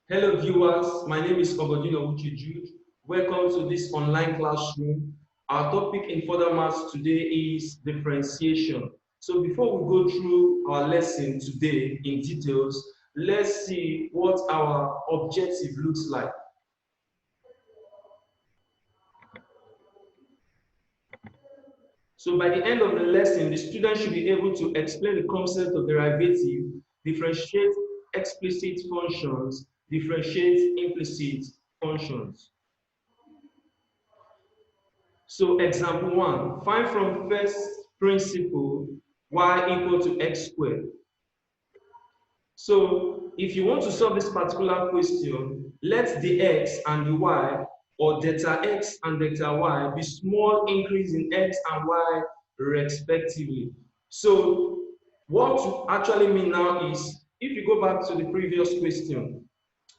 Hello viewers, my name is Ogodino Uche Jude. Welcome to this online classroom. Our topic in further maths today is differentiation. So before we go through our lesson today in details, let's see what our objective looks like. So by the end of the lesson, the student should be able to explain the concept of derivative, differentiate explicit functions, differentiate implicit functions. So example 1, find from first principle y equal to x squared. So if you want to solve this particular question, let the x and the y, or delta x and delta y, be small increase in x and y respectively. So what to actually mean now is, if you go back to the previous question,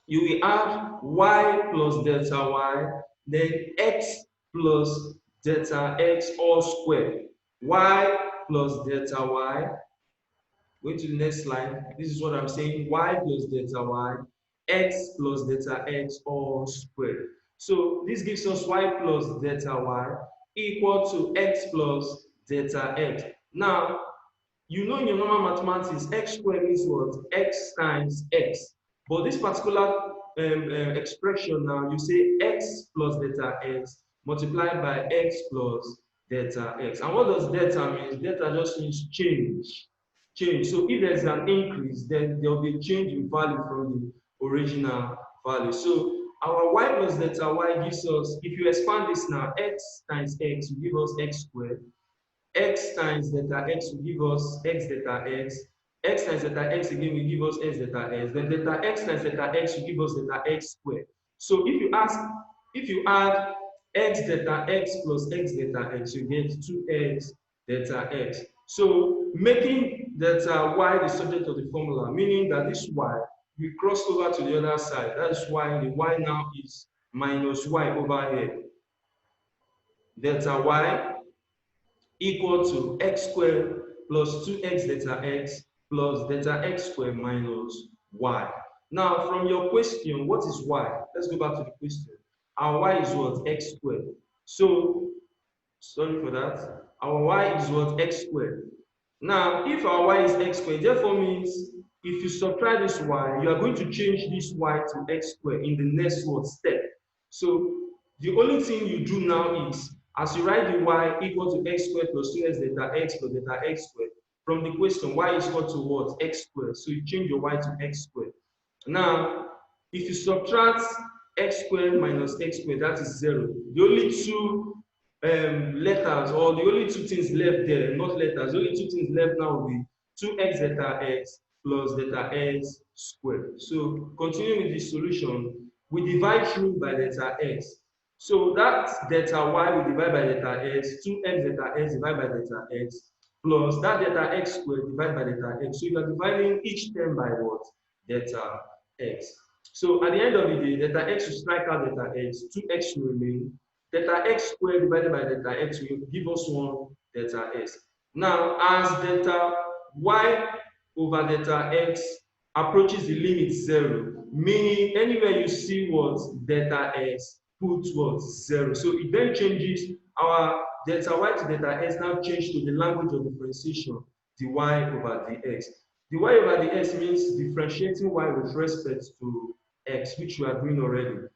you will add y plus delta y, then x plus delta x all square. Y plus delta y. Going to the next slide. This is what I'm saying. Y plus delta y, x plus delta x all square. So this gives us y plus delta y equal to x plus delta x. Now, you know in your normal mathematics, x squared means what? X times x. But this particular expression now, you say x plus delta x multiplied by x plus delta x. And what does delta mean? Delta just means change. Change. So if there's an increase, then there will be a change in value from the original value. So our y plus delta y gives us, if you expand this now, x times x will give us x squared. X times delta x will give us x delta x. X times delta x again will give us x delta x. Then delta x times delta x will give us delta x squared. So if you add x delta x plus x delta x, you get 2x delta x. So making delta y the subject of the formula, meaning that this y will cross over to the other side. That's why the y now is minus y over here. Delta y equal to x squared plus 2x delta x plus delta x squared minus y. Now, from your question, what is y? Let's go back to the question. Our y is what? X squared. So, sorry for that. Our y is what? X squared. Now, if our y is x squared, therefore means if you subtract this y, you are going to change this y to x squared in the next what step. So, the only thing you do now is, as you write the y equal to x squared plus 2x delta x plus delta x squared, from the question, y is equal to what? X squared. So you change your y to x squared. Now, if you subtract x squared minus x squared, that is 0. The only two letters, or the only two things left there, not letters, the only two things left now will be 2x delta x plus delta x squared. So continuing with the solution, we divide through by delta x. So that delta y will divide by delta x, 2x delta x divided by delta x, plus that delta x squared divided by delta x. So you are dividing each term by what? Delta x. So at the end of the day, delta x will strike out delta x, 2x will remain. Delta x squared divided by delta x will give us 1 delta x. Now, as delta y over delta x approaches the limit 0, meaning anywhere you see what? Delta x, put what? 0. So it then changes our delta y to delta x, now change to the language of differentiation, the y over the x. The y over the x means differentiating y with respect to x, which we are doing already.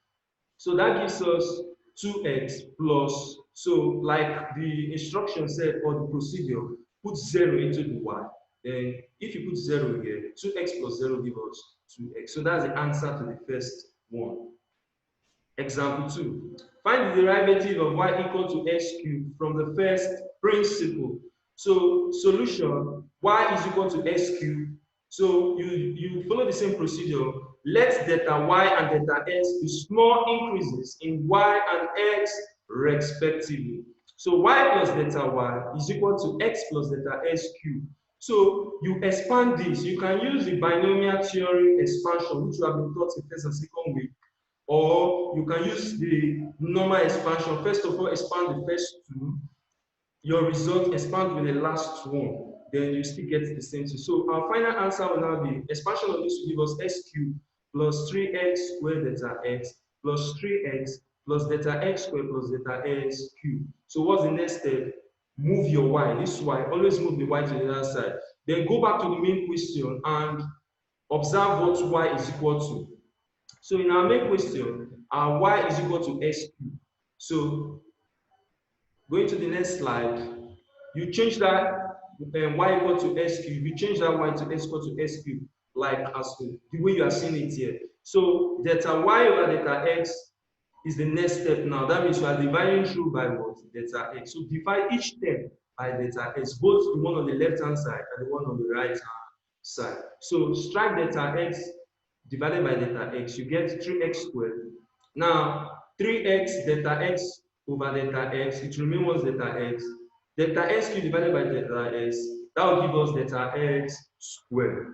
So that gives us 2x plus, so like the instruction said, or the procedure, put 0 into the y. Then if you put 0 here, 2x plus 0 gives us 2x. So that's the answer to the first one. Example 2. Find the derivative of y equal to x cubed from the first principle. So solution, y is equal to x cubed. So you follow the same procedure. Let delta y and delta x be small increases in y and x respectively. So y plus delta y is equal to x plus delta x cubed. So you expand this. You can use the binomial theory expansion, which you have been taught in first and second week. Or you can use the normal expansion. First of all, expand the first two. Your result, expand with the last one. Then you still get the same thing. So our final answer will now be expansion of this will give us x cubed plus 3x squared delta x plus 3x plus delta x squared plus delta x cubed. So what's the next step? Move your y. This y, always move the y to the other side. Then go back to the main question and observe what y is equal to. So in our main question, our y is equal to x cubed. So going to the next slide, you change that y equal to x cubed, you change that y to x equal to x cubed, like as the way you are seeing it here. So delta y over delta x is the next step now. That means you are dividing through by what? Delta x. So divide each term by delta x, both the one on the left hand side and the one on the right hand side. So strike delta x divided by delta x, you get 3x squared. Now 3x delta x over delta x, it remains once delta x. Delta x cubed divided by delta x, that will give us delta x squared.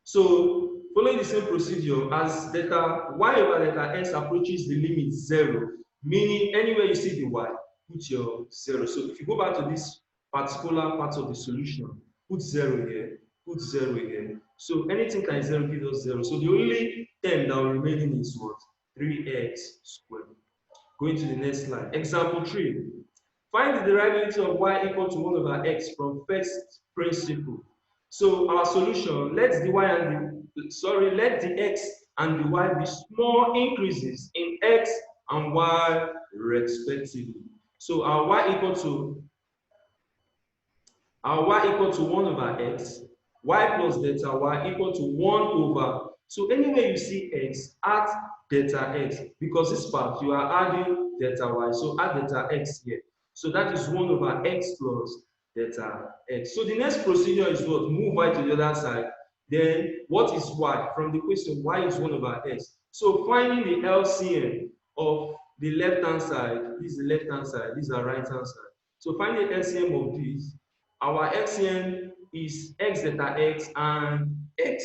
So following the same procedure, as delta y over delta x approaches the limit 0, meaning anywhere you see the y, put your 0. So if you go back to this particular part of the solution, put 0 here, put 0 here. So anything times 0 gives us 0. So the only term that will remain is what? 3x squared. Going to the next slide. Example 3. Find the derivative of y equal to 1 over x from first principle. So our solution, let the x and the y be small increases in x and y respectively. So our y equal to 1 over x, y plus delta y equal to 1 over. So anywhere you see x, add delta x, because this part you are adding delta y, so add delta x here. So that is 1 over x plus delta x. So the next procedure is what? Move y to the other side. Then what is y? From the question, y is 1 over x. So finding the LCM of the left hand side, this is the left hand side, this is the right hand side. So find the LCM of this. Our LCM is x delta x and x.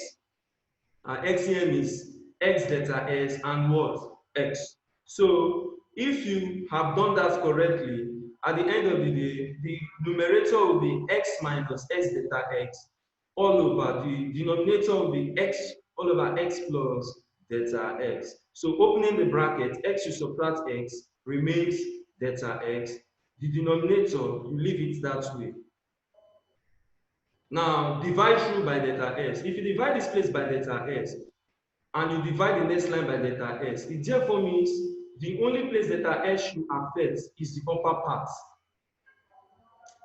Our LCM is x delta x and what? X. So if you have done that correctly, at the end of the day, the numerator will be x minus x delta x all over. The denominator will be x all over x plus delta x. So opening the bracket, x you subtract x remains delta x. The denominator, you leave it that way. Now, divide through by delta s. If you divide this place by delta s and you divide the next line by delta s, it therefore means the only place delta s should affect is the upper part.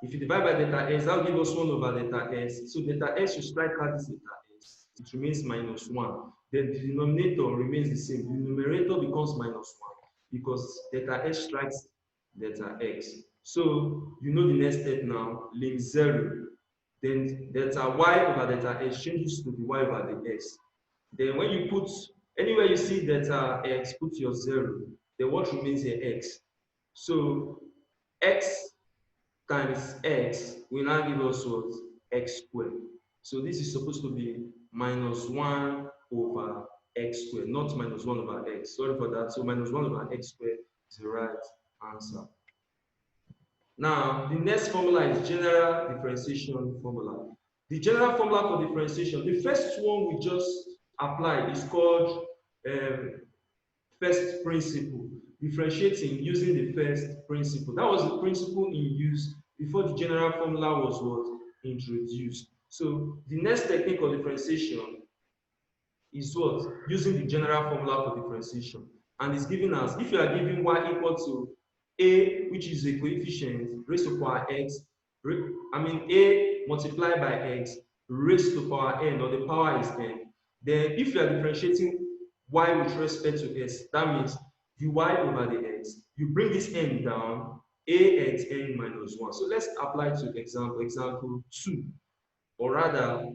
If you divide by delta s, that will give us 1 over delta s. So delta s should strike out this delta s. It remains minus 1. Then the denominator remains the same. The numerator becomes minus 1 because delta s strikes delta x. So you know the next step now, limit 0. Then delta y over delta x changes to the y over the x. Then when you put, anywhere you see delta x, put your 0. Then what remains here? X. So x times x will now give us what? X squared. So this is supposed to be minus 1 over x squared, not minus 1 over x. Sorry for that. So minus 1 over x squared is the right answer. Now, the next formula is general differentiation formula. The general formula for differentiation, the first one we just applied is called first principle, differentiating using the first principle. That was the principle in use before the general formula was what? Introduced. So the next technique of differentiation is what? Using the general formula for differentiation. And it's giving us, if you are giving y equal to a, which is a coefficient, raised to power x, a multiplied by x, raised to power n, or the power is n. Then if you are differentiating y with respect to s, that means the y over the x. You bring this n down, a at n minus 1. So let's apply to example 2, or rather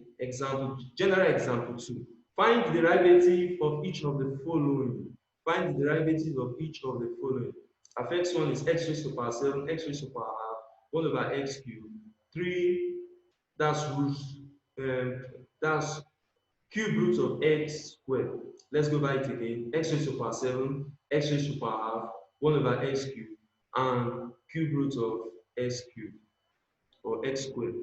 general example 2. Find the derivative of each of the following. Find the derivative of each of the following. Our first one is x raised to power 7, x raised to power half, 1 over x cubed, 3, that's that's cube root of x squared. Let's go by it again. X raised to power 7, x raised to power half, 1 over x cubed, and cube root of x cubed, or x squared.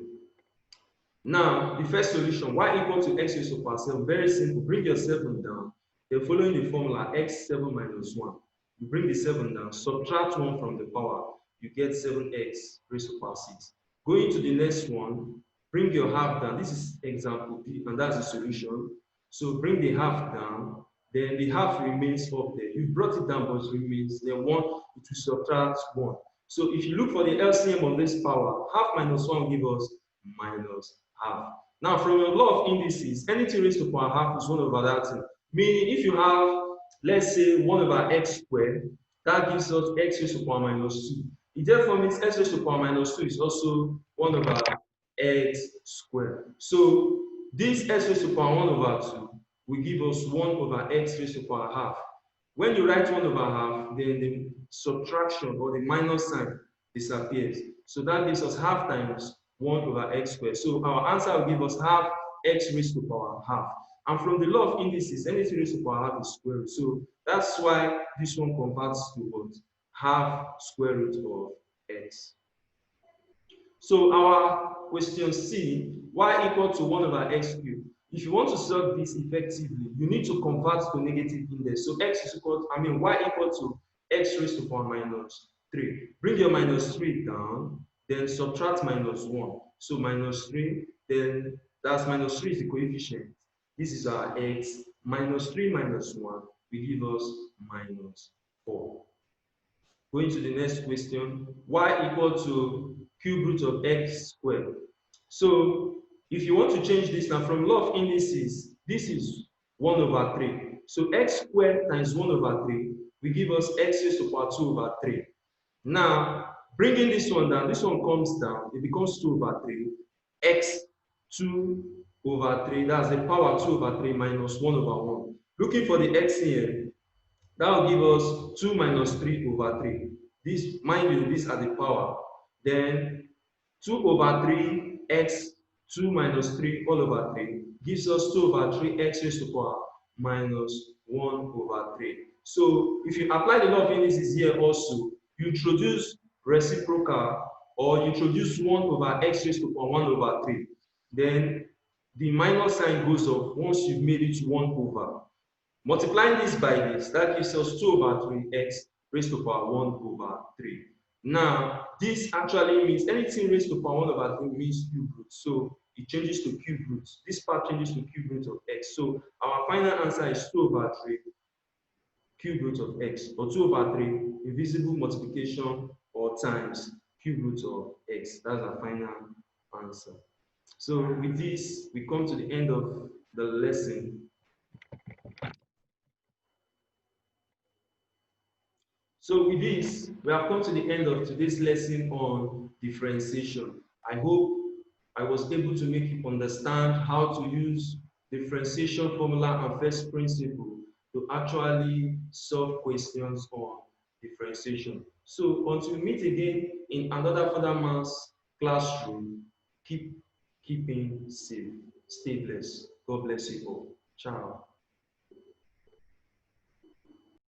Now, the first solution, y equal to x raised to the power 7, very simple. Bring your 7 down. Then following the formula, x7 minus 1. You bring the 7 down, subtract 1 from the power, you get 7x raised to the power 6. Going to the next one, bring your half down. This is example B, and that's the solution. So bring the half down, then the half remains up there. You brought it down, but it remains. Then 1, it will subtract 1. So if you look for the LCM of this power, half minus 1 will give us minus half. Now, from your law of indices, anything raised to power half is 1 over that thing. Meaning, if you have, let's say, 1 over x squared, that gives us x raised to power minus 2. It therefore means x raised to power minus 2 is also 1 over x squared. So, this x raised to power 1 over 2 will give us 1 over x raised to power half. When you write 1 over half, then the subtraction or the minus sign disappears. So that gives us half times 1 over x squared. So our answer will give us half x raised to power half. And from the law of indices, anything raised to power half is square root. So that's why this one converts to what? Half square root of x. So our question C, y equal to 1 over x cubed. If you want to solve this effectively, you need to convert to negative index. So x is equal to, y equal to x raised to power minus 3. Bring your minus 3 down, then subtract minus 1. So minus 3, then that's minus 3 is the coefficient. This is our x. Minus 3 minus 1 will give us minus 4. Going to the next question, y equal to cube root of x squared. So if you want to change this now from law of indices, this is 1 over 3. So x squared times 1 over 3 will give us x raised to the power 2 over 3. Now, bringing this one down, this one comes down, it becomes 2 over 3. X 2 over 3, that's the power 2 over 3 minus 1 over 1. Looking for the x here, that will give us 2 minus 3 over 3. This, mind you, these are the power. Then 2 over 3 x 2 minus 3 all over 3 gives us 2 over 3 x raised to the power minus 1 over 3. So if you apply the law of indices here also, you introduce reciprocal or you introduce 1 over x raised to the power 1 over 3. Then the minus sign goes off once you've made it 1 over. Multiplying this by this, that gives us 2 over 3x raised to the power 1 over 3. Now, this actually means anything raised to the power 1 over 3 means cube root. So it changes to cube root. This part changes to cube root of x. So our final answer is 2 over 3 cube root of x, or 2 over 3 invisible multiplication or times cube root of x. That's our final answer. So with this, we come to the end of the lesson. So with this, we have come to the end of today's lesson on differentiation. I hope I was able to make you understand how to use differentiation formula and first principle to actually solve questions on differentiation. So until we meet again in another further maths classroom, keeping safe. Stay blessed. God bless you all. Ciao.